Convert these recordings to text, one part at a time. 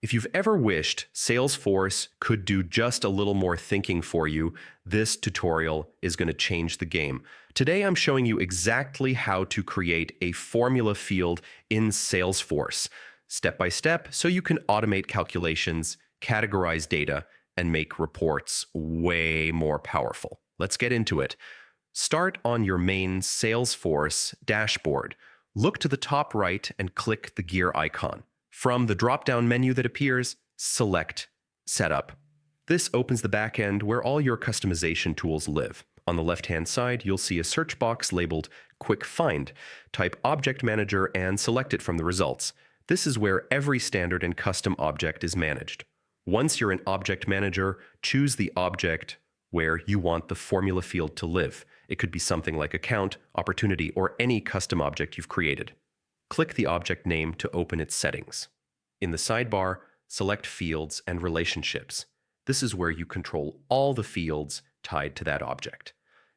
If you've ever wished Salesforce could do just a little more thinking for you, this tutorial is going to change the game. Today, I'm showing you exactly how to create a formula field in Salesforce, step by step, so you can automate calculations, categorize data, and make reports way more powerful. Let's get into it. Start on your main Salesforce dashboard. Look to the top right and click the gear icon. From the drop-down menu that appears, select Setup. This opens the backend where all your customization tools live. On the left-hand side, you'll see a search box labeled Quick Find. Type Object Manager and select it from the results. This is where every standard and custom object is managed. Once you're in Object Manager, choose the object where you want the formula field to live. It could be something like account, opportunity, or any custom object you've created. Click the object name to open its settings. In the sidebar, select Fields and Relationships. This is where you control all the fields tied to that object.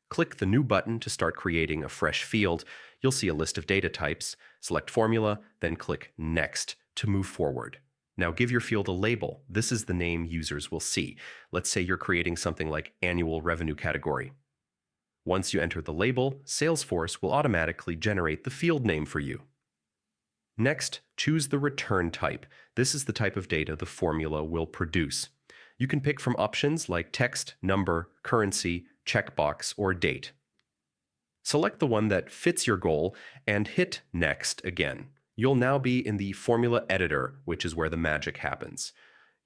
Click the New button to start creating a fresh field. You'll see a list of data types. Select Formula, then click Next to move forward. Now give your field a label. This is the name users will see. Let's say you're creating something like Annual Revenue Category. Once you enter the label, Salesforce will automatically generate the field name for you. Next, choose the return type. This is the type of data the formula will produce. You can pick from options like text, number, currency, checkbox, or date. Select the one that fits your goal and hit Next again. You'll now be in the formula editor, which is where the magic happens.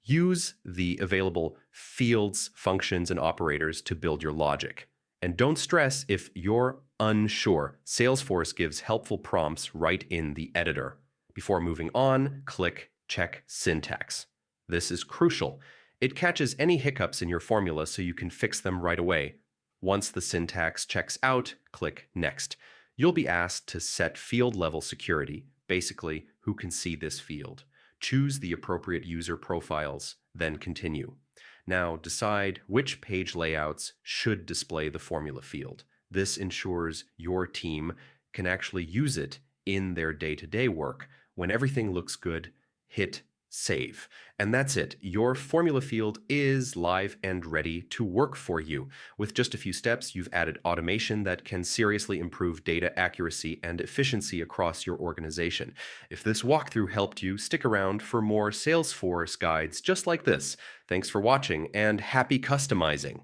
Use the available fields, functions, and operators to build your logic. And don't stress if you're unsure. Salesforce gives helpful prompts right in the editor. Before moving on, click Check Syntax. This is crucial. It catches any hiccups in your formula so you can fix them right away. Once the syntax checks out, click Next. You'll be asked to set field level security, basically who can see this field. Choose the appropriate user profiles, then continue. Now decide which page layouts should display the formula field. This ensures your team can actually use it in their day-to-day work. When everything looks good, hit Save. And that's it. Your formula field is live and ready to work for you. With just a few steps, you've added automation that can seriously improve data accuracy and efficiency across your organization. If this walkthrough helped you, stick around for more Salesforce guides just like this. Thanks for watching and happy customizing.